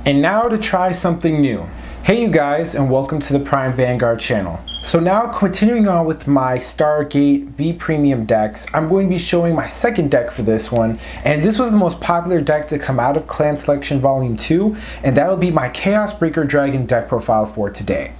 And now to try something new. Hey you guys, and welcome to the Prime Vanguard channel. So now continuing on with my Stargate VPremium decks, I'm going to be showing my second deck for this one, and this was the most popular deck to come out of Clan Selection Volume 2, and that'll be my Chaos Breaker Dragon deck profile for today.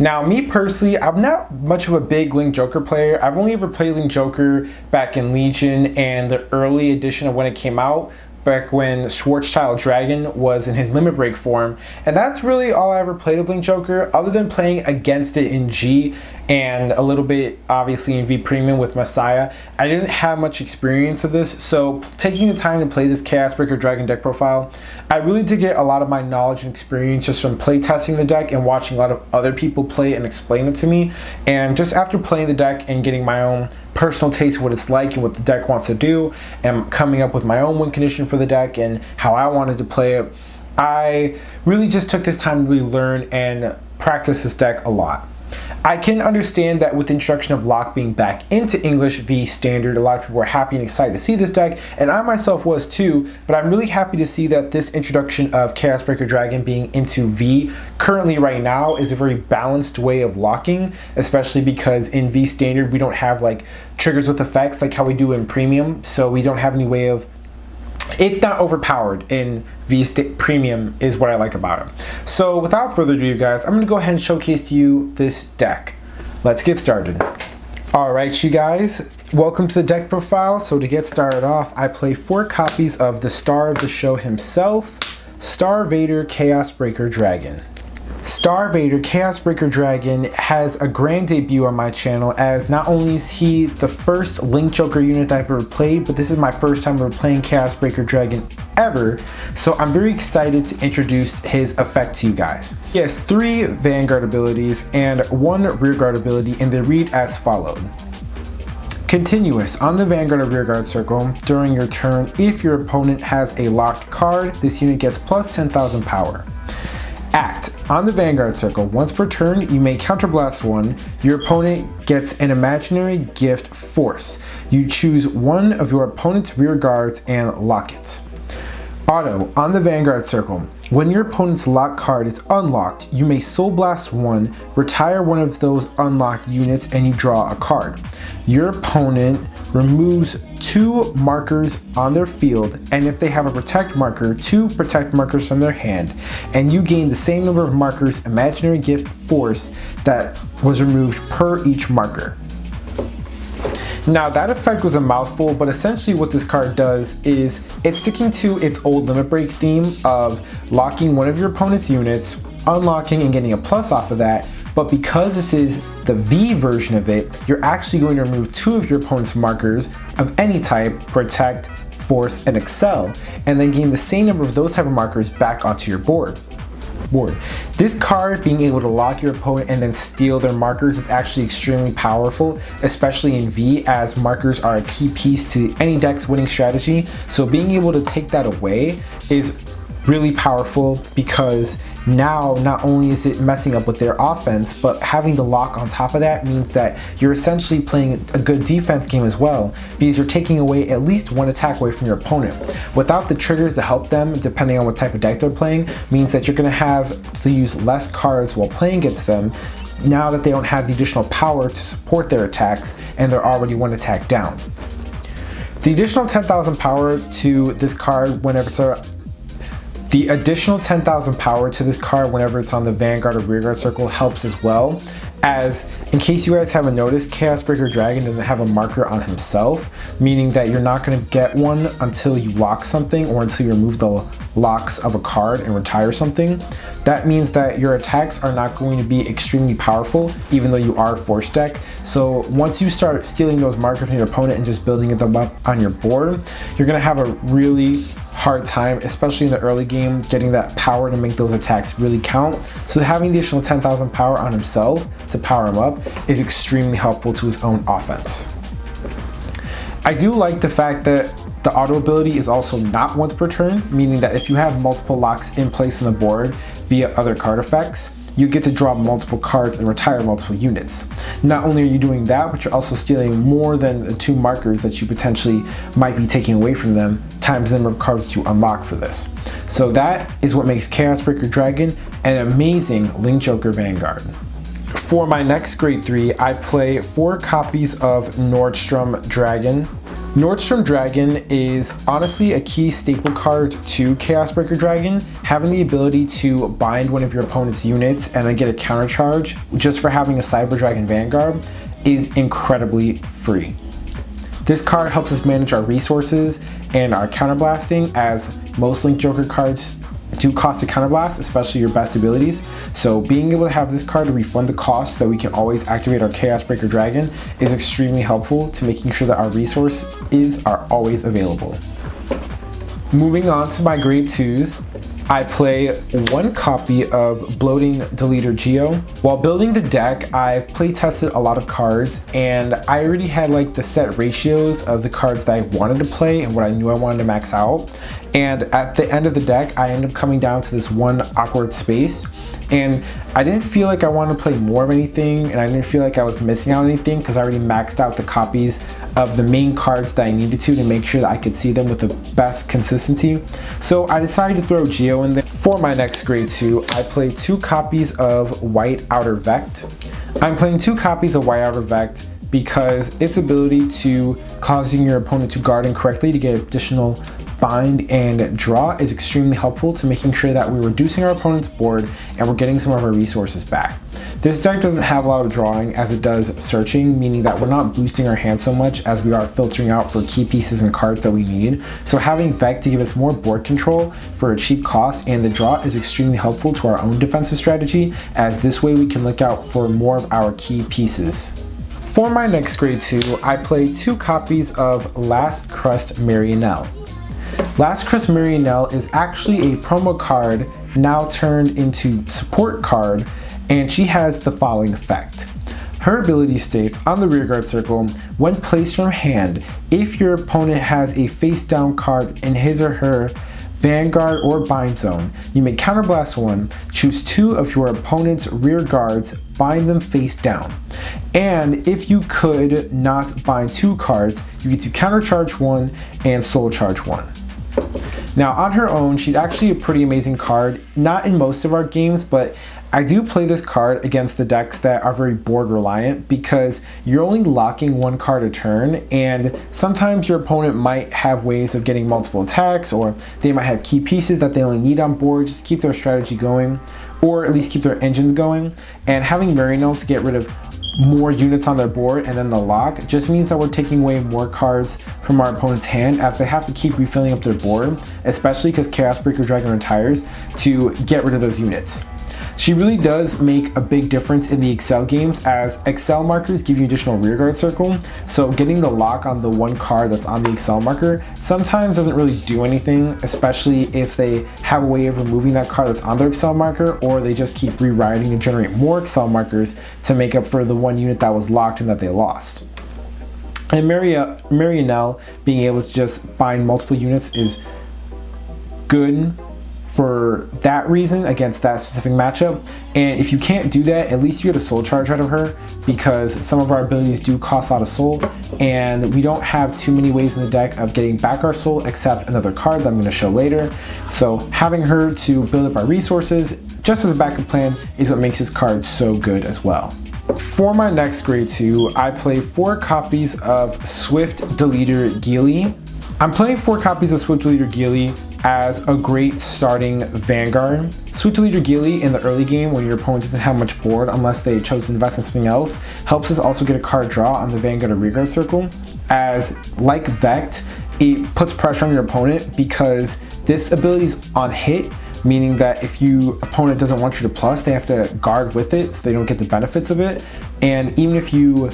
Now, me personally, I'm not much of a big Link Joker player. I've only ever played Link Joker back in Legion and the early edition of when it came out, back when Schwarzschild Dragon was in his limit break form, and that's really all I ever played of Link Joker, other than playing against it in G and a little bit obviously in VPremium with Messiah. I didn't have much experience of this, so taking the time to play this Chaos Breaker Dragon deck profile, I really did get a lot of my knowledge and experience just from play testing the deck and watching a lot of other people play and explain it to me, and just after playing the deck and getting my own personal taste of what it's like and what the deck wants to do, and coming up with my own win condition for the deck and how I wanted to play it, I really just took this time to really learn and practice this deck a lot. I can understand that with the introduction of Lock being back into English v Standard, a lot of people were happy and excited to see this deck, and I myself was too, but I'm really happy to see that this introduction of Chaos Breaker Dragon being into V currently right now is a very balanced way of locking, especially because in V Standard we don't have like triggers with effects like how we do in Premium, so we don't have any way of, it's not overpowered in Premium is what I like about it. So without further ado, you guys, I'm going to go ahead and showcase to you this deck. Let's get started. Alright you guys, welcome to the deck profile. So to get started off, I play 4 copies of the star of the show himself, Star-vader Chaos Breaker Dragon. Star-vader Chaos Breaker Dragon has a grand debut on my channel, as not only is he the first Link Joker unit that I've ever played, but this is my first time ever playing Chaos Breaker Dragon ever, so I'm very excited to introduce his effect to you guys. He has 3 Vanguard abilities and 1 Rearguard ability, and they read as followed. Continuous. On the Vanguard or Rearguard circle, during your turn, if your opponent has a locked card, this unit gets plus 10,000 power. Act. On the Vanguard circle, once per turn, you may counterblast 1. Your opponent gets an imaginary gift force. You choose one of your opponent's rear guards and lock it. Auto. On the Vanguard circle, when your opponent's lock card is unlocked, you may Soul Blast 1, retire one of those unlocked units, and you draw a card. Your opponent removes 2 markers on their field, and if they have a protect marker, 2 protect markers from their hand, and you gain the same number of markers imaginary gift force that was removed per each marker. Now that effect was a mouthful, but essentially what this card does is it's sticking to its old limit break theme of locking one of your opponent's units, unlocking and getting a plus off of that, but because this is the V version of it, you're actually going to remove 2 of your opponent's markers of any type, protect, force, and excel, and then gain the same number of those type of markers back onto your board. This card, being able to lock your opponent and then steal their markers, is actually extremely powerful, especially in V, as markers are a key piece to any deck's winning strategy. So being able to take that away is really powerful, because now not only is it messing up with their offense, but having the lock on top of that means that you're essentially playing a good defense game as well, because you're taking away at least 1 attack away from your opponent. Without the triggers to help them, depending on what type of deck they're playing, means that you're going to have to use less cards while playing against them, now that they don't have the additional power to support their attacks and they're already 1 attack down. The additional 10,000 power to this card whenever it's on the Vanguard or Rearguard circle helps as well, as in case you guys haven't noticed, Chaos Breaker Dragon doesn't have a marker on himself, meaning that you're not going to get one until you lock something or until you remove the locks of a card and retire something. That means that your attacks are not going to be extremely powerful, even though you are force deck. So once you start stealing those markers from your opponent and just building them up on your board, you're going to have a really hard time, especially in the early game, getting that power to make those attacks really count. So having the additional 10,000 power on himself to power him up is extremely helpful to his own offense. I do like the fact that the auto ability is also not once per turn, meaning that if you have multiple locks in place on the board via other card effects, you get to draw multiple cards and retire multiple units. Not only are you doing that, but you're also stealing more than the 2 markers that you potentially might be taking away from them, times the number of cards that you unlock for this. So that is what makes Chaos Breaker Dragon an amazing Link Joker Vanguard. For my next grade 3, I play 4 copies of Nordstrom Dragon. Nordstrom Dragon is honestly a key staple card to Chaos Breaker Dragon. Having the ability to bind one of your opponent's units and then get a counter charge just for having a Cyber Dragon Vanguard is incredibly free. This card helps us manage our resources and our counterblasting, as most Link Joker cards do cost a counterblast, especially your best abilities. So being able to have this card to refund the cost so that we can always activate our Chaos Breaker Dragon is extremely helpful to making sure that our resources are always available. Moving on to my grade 2s, I play 1 copy of Bloating Deletor Geo. While building the deck, I've play tested a lot of cards, and I already had like the set ratios of the cards that I wanted to play and what I knew I wanted to max out. And at the end of the deck, I ended up coming down to this one awkward space, and I didn't feel like I wanted to play more of anything, and I didn't feel like I was missing out on anything because I already maxed out the copies of the main cards that I needed to make sure that I could see them with the best consistency. So I decided to throw Geo in there. For my next grade 2, I played 2 copies of Whiteouter Vect. I'm playing 2 copies of Whiteouter Vect because its ability to causing your opponent to guard incorrectly to get additional bind and draw is extremely helpful to making sure that we're reducing our opponent's board and we're getting some of our resources back. This deck doesn't have a lot of drawing as it does searching, meaning that we're not boosting our hand so much as we are filtering out for key pieces and cards that we need. So having Vect to give us more board control for a cheap cost and the draw is extremely helpful to our own defensive strategy, as this way we can look out for more of our key pieces. For my next grade 2, I play 2 copies of Last Crust Meranel. Last Crust Meranel is actually a promo card now turned into support card, and she has the following effect. Her ability states on the rearguard circle, when placed from hand, if your opponent has a face down card in his or her Vanguard or bind zone, you may counterblast 1, choose 2 of your opponent's rear guards, bind them face down. And if you could not bind 2 cards, you get to countercharge 1 and soul charge 1. Now on her own, she's actually a pretty amazing card, not in most of our games, but I do play this card against the decks that are very board reliant because you're only locking 1 card a turn, and sometimes your opponent might have ways of getting multiple attacks, or they might have key pieces that they only need on board just to keep their strategy going, or at least keep their engines going. And having Meranel to get rid of more units on their board and then the lock just means that we're taking away more cards from our opponent's hand, as they have to keep refilling up their board, especially because Chaos Breaker Dragon retires, to get rid of those units. She really does make a big difference in the Excel games, as Excel markers give you additional rearguard circle, so getting the lock on the 1 card that's on the Excel marker sometimes doesn't really do anything, especially if they have a way of removing that card that's on their Excel marker, or they just keep rewriting to generate more Excel markers to make up for the 1 unit that was locked and that they lost. And Meranel being able to just bind multiple units is good for that reason against that specific matchup. And if you can't do that, at least you get a soul charge out of her, because some of our abilities do cost a lot of soul, and we don't have too many ways in the deck of getting back our soul except another card that I'm going to show later. So having her to build up our resources just as a backup plan is what makes this card so good as well. For my next grade 2, I play 4 copies of Swift Deletor Geali. I'm playing 4 copies of Swift Deletor Geali as a great starting Vanguard. Swift Deletor Geali in the early game, when your opponent doesn't have much board unless they chose to invest in something else, helps us also get a card draw on the Vanguard or rearguard circle, as like Vect, it puts pressure on your opponent because this ability is on hit, meaning that if your opponent doesn't want you to plus, they have to guard with it so they don't get the benefits of it. And even if you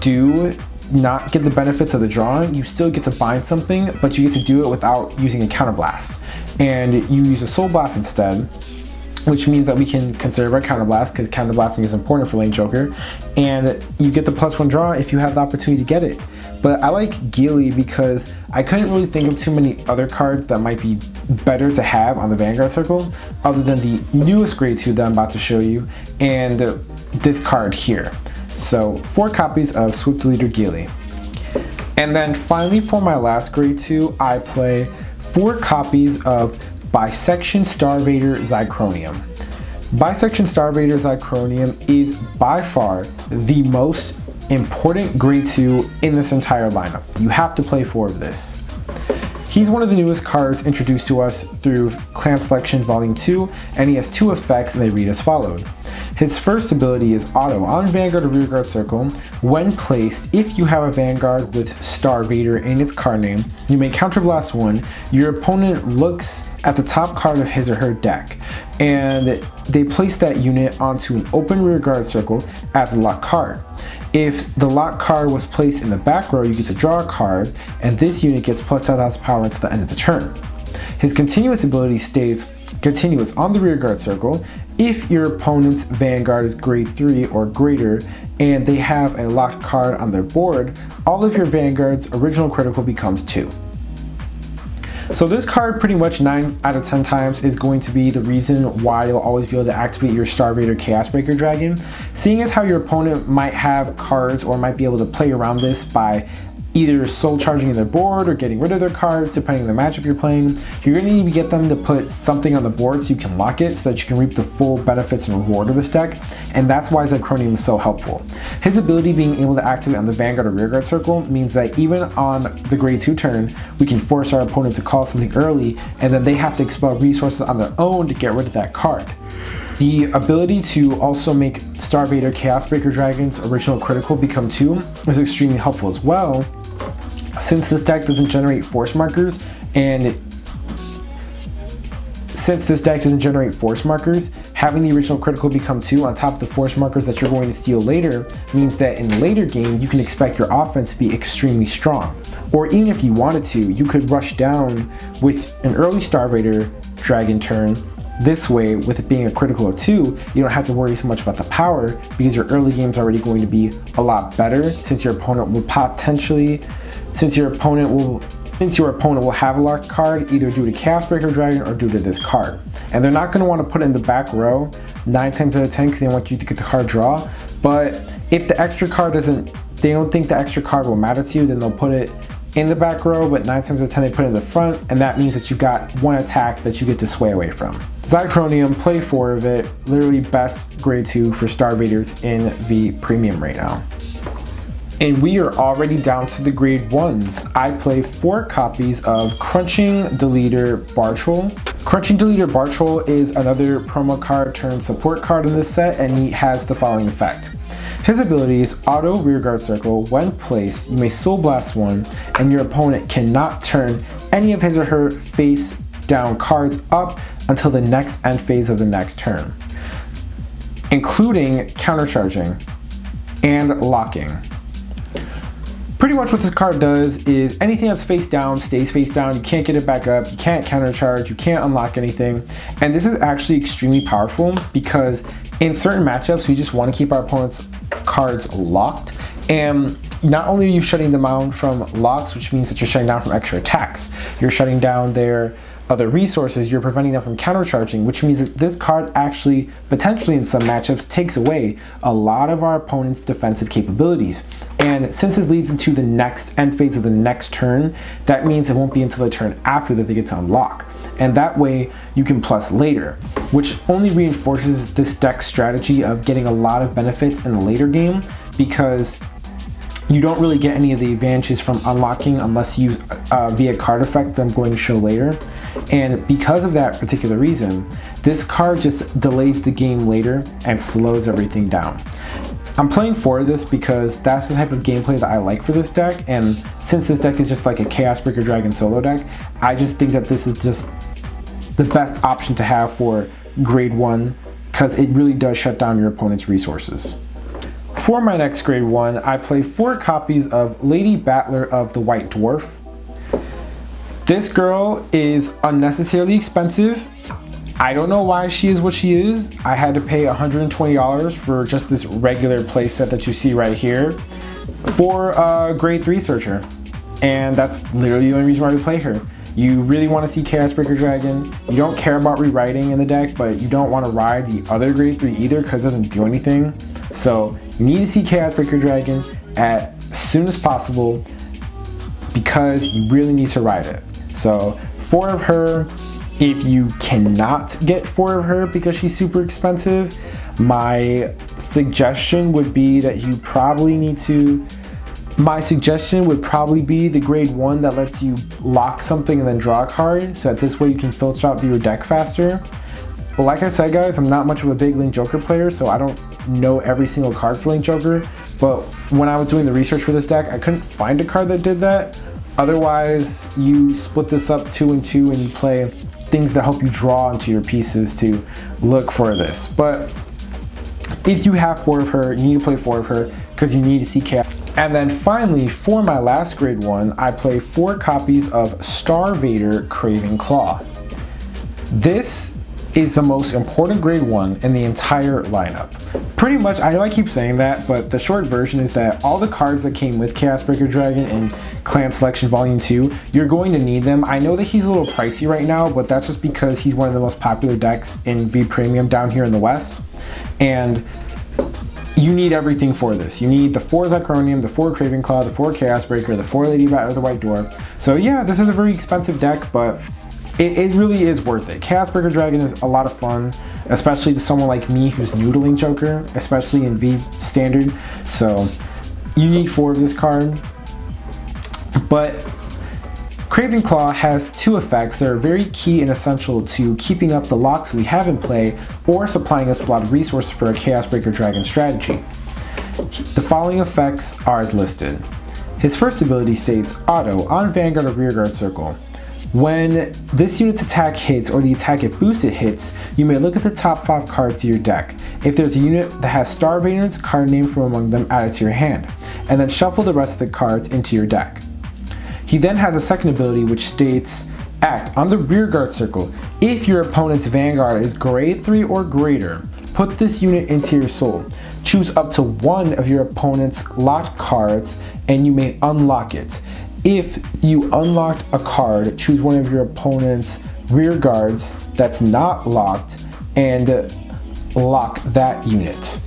do not get the benefits of the drawing, you still get to bind something, but you get to do it without using a counterblast. And you use a soul blast instead, which means that we can conserve our counterblast, because counterblasting is important for Link Joker, and you get the +1 draw if you have the opportunity to get it. but I like Geali because I couldn't really think of too many other cards that might be better to have on the Vanguard circle other than the newest grade 2 that I'm about to show you and this card here. So 4 copies of Swift Deletor Geali. And then finally for my last grade 2, I play 4 copies of Bisection Starvader Zicronium. Bisection Starvader Zicronium is by far the most important grade 2 in this entire lineup. You have to play 4 of this. He's one of the newest cards introduced to us through Clan Selection Volume 2, and he has 2 effects and they read as followed. His first ability is auto on Vanguard or Rearguard circle. When placed, if you have a Vanguard with Starvader in its card name, you may counterblast 1. Your opponent looks at the top card of his or her deck, and they place that unit onto an open Rearguard circle as a locked card. If the locked card was placed in the back row, you get to draw a card, and this unit gets plus 10,000 power until the end of the turn. His continuous ability states continuous on the Rearguard circle if your opponent's Vanguard is grade 3 or greater and they have a locked card on their board, all of your Vanguard's original critical becomes 2. So this card pretty much 9 out of 10 times is going to be the reason why you'll always be able to activate your Starvader Chaosbreaker Dragon. Seeing as how your opponent might have cards or might be able to play around this by either soul charging their board or getting rid of their cards depending on the matchup you're playing, you're going to need to get them to put something on the board so you can lock it so that you can reap the full benefits and reward of this deck, and that's why Zicronium is so helpful. His ability being able to activate on the Vanguard or Rearguard circle means that even on the grade 2 turn, we can force our opponent to call something early and then they have to expel resources on their own to get rid of that card. The ability to also make Starvader Chaosbreaker Dragon's original critical become 2 is extremely helpful as well, since this deck doesn't generate force markers, and having the original critical become 2 on top of the force markers that you're going to steal later means that in the later game you can expect your offense to be extremely strong. Or even if you wanted to, you could rush down with an early Starvader Dragon turn. This way, with it being a critical of 2, you don't have to worry so much about the power because your early game is already going to be a lot better, since your opponent will have a locked card either due to Chaosbreaker Dragon or due to this card. And they're not going to want to put it in the back row 9 times out of 10 because they want you to get the card draw. But if the extra card they don't think the extra card will matter to you, then they'll put it in the back row, but 9 times out of 10 they put it in the front, and that means that you got 1 attack that you get to sway away from. Zicronium, play 4 of it, literally best grade 2 for Starvaders in VPremium right now. And we are already down to the grade 1s. I play 4 copies of Crunching Deletor Barutrol. Crunching Deletor Barutrol is another promo card turned support card in this set, and he has the following effect. His ability is auto Rearguard circle. When placed, you may Soul Blast 1, and your opponent cannot turn any of his or her face down cards up until the next end phase of the next turn, including countercharging and locking. Pretty much what this card does is anything that's face down stays face down. You can't get it back up, you can't countercharge, you can't unlock anything. And this is actually extremely powerful because in certain matchups, we just want to keep our opponent's cards locked. And not only are you shutting them down from locks, which means that you're shutting down from extra attacks, you're shutting down their other resources, you're preventing them from countercharging, which means that this card actually, potentially in some matchups, takes away a lot of our opponent's defensive capabilities. And since this leads into the next end phase of the next turn, that means it won't be until the turn after that they get to unlock. And that way you can plus later, which only reinforces this deck's strategy of getting a lot of benefits in the later game, because you don't really get any of the advantages from unlocking unless you use via card effect that I'm going to show later. And because of that particular reason, this card just delays the game later and slows everything down. I'm playing for this because that's the type of gameplay that I like for this deck, and since this deck is just like a Chaosbreaker Dragon solo deck, I just think that this is just the best option to have for grade 1 because it really does shut down your opponent's resources. For my next grade 1, I play 4 copies of Lady Battler of the White Dwarf. This girl is unnecessarily expensive. I don't know why she is what she is. I had to pay $120 for just this regular playset that you see right here. for a grade 3 searcher. And that's literally the only reason why we play her. You really want to see Chaos Breaker Dragon. You don't care about rewriting in the deck, but you don't want to ride the other grade 3 either because it doesn't do anything. So you need to see Chaos Breaker Dragon as soon as possible because you really need to ride it. So 4 of her. If you cannot get 4 of her because she's super expensive, my suggestion would be that you probably need to, my suggestion would probably be the grade 1 that lets you lock something and then draw a card, so that this way you can filter out your deck faster. Like I said, guys, I'm not much of a big Link Joker player, so I don't know every single card for Link Joker, but when I was doing the research for this deck, I couldn't find a card that did that. Otherwise, you split this up 2 and 2 and you play things that help you draw into your pieces to look for this. But if you have 4 of her, you need to play 4 of her because you need to see Chaos. And then finally, for my last grade 1, I play 4 copies of Starvader Craving Claw. This is the most important grade 1 in the entire lineup. Pretty much, I know I keep saying that, but the short version is that all the cards that came with Chaos Breaker Dragon in Clan Selection Volume 2, you're going to need them. I know that he's a little pricey right now, but that's just because he's one of the most popular decks in VPremium down here in the West. And you need everything for this. You need the 4 Zicronium, the 4 Craving Claw, the 4 Chaos Breaker, the 4 Lady Bat, or the White Dwarf. So yeah, this is a very expensive deck, but it really is worth it. Chaos Breaker Dragon is a lot of fun, especially to someone like me who's new to Link Joker, especially in V Standard. So you need 4 of this card. But Craving Claw has 2 effects that are very key and essential to keeping up the locks we have in play or supplying us with a lot of resources for a Chaos Breaker Dragon strategy. The following effects are as listed. His first ability states, Auto, on Vanguard or Rearguard Circle. When this unit's attack hits or the attack it boosted hits, you may look at the top 5 cards to your deck. If there's a unit that has Star-vader in its card name from among them, add it to your hand, and then shuffle the rest of the cards into your deck. He then has a second ability which states, Act on the Rearguard Circle. If your opponent's Vanguard is grade 3 or greater, put this unit into your soul. Choose up to 1 of your opponent's locked cards and you may unlock it. If you unlocked a card, choose one of your opponent's rear guards that's not locked and lock that unit.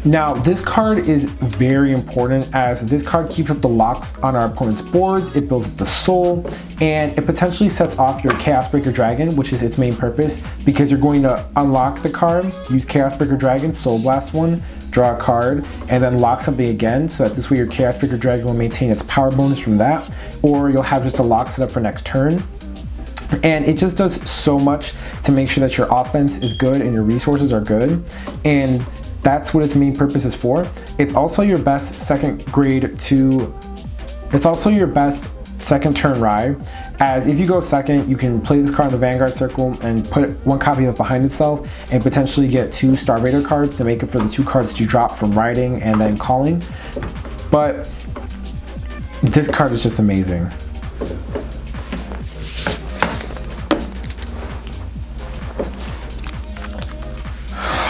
Now, this card is very important as this card keeps up the locks on our opponent's boards, it builds up the soul, and it potentially sets off your Chaos Breaker Dragon, which is its main purpose, because you're going to unlock the card, use Chaos Breaker Dragon, Soul Blast one, draw a card, and then lock something again, so that this way your Chaos Breaker Dragon will maintain its power bonus from that, or you'll have just a lock set up for next turn. And it just does so much to make sure that your offense is good and your resources are good, and that's what its main purpose is for. It's also your best second turn ride, as if you go second, you can play this card in the Vanguard Circle and put 1 copy of it behind itself and potentially get 2 Star-vader cards to make up for the 2 cards that you drop from riding and then calling. But this card is just amazing.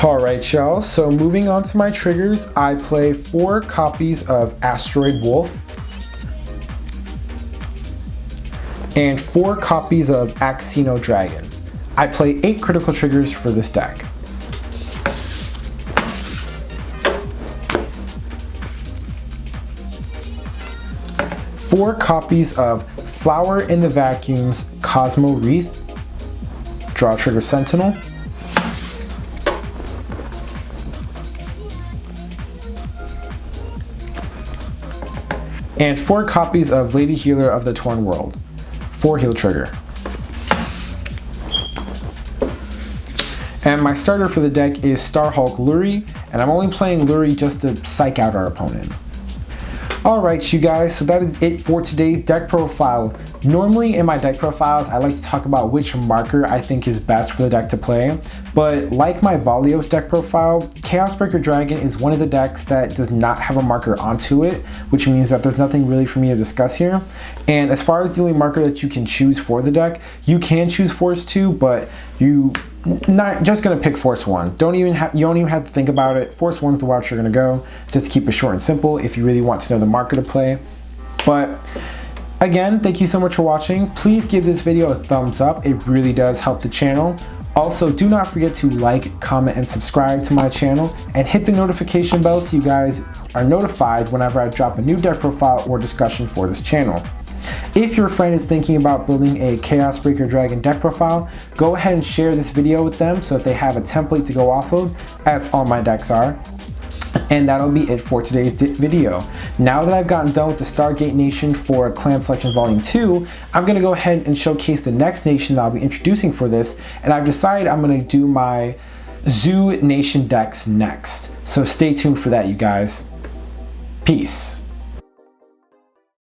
Alright y'all, so moving on to my triggers, I play 4 copies of Asteroid Wolf and 4 copies of Axino Dragon. I play 8 critical triggers for this deck. Four copies of Flower in the Vacuum's Cosmo Wreath, draw trigger Sentinel. And 4 copies of Lady Healer of the Torn World, 4 heal trigger. And my starter for the deck is Starhulk Luri, and I'm only playing Luri just to psych out our opponent. Alright you guys, so that is it for today's deck profile. Normally in my deck profiles, I like to talk about which marker I think is best for the deck to play, but like my Valios deck profile, Chaosbreaker Dragon is one of the decks that does not have a marker onto it, which means that there's nothing really for me to discuss here. And as far as the only marker that you can choose for the deck, you can choose Force 2, but you not just gonna pick Force 1. You don't even have to think about it. Force 1 is the route you're gonna go, just to keep it short and simple if you really want to know the marker to play. But again, thank you so much for watching. Please give this video a thumbs up. It really does help the channel. Also, do not forget to like, comment, and subscribe to my channel, and hit the notification bell so you guys are notified whenever I drop a new deck profile or discussion for this channel. If your friend is thinking about building a Chaosbreaker Dragon deck profile, go ahead and share this video with them so that they have a template to go off of, as all my decks are. And that'll be it for today's video. Now that I've gotten done with the Stargate Nation for Clan Selection Volume 2, I'm going to go ahead and showcase the next nation that I'll be introducing for this, and I've decided I'm going to do my Zoo Nation decks next. So stay tuned for that, you guys. Peace.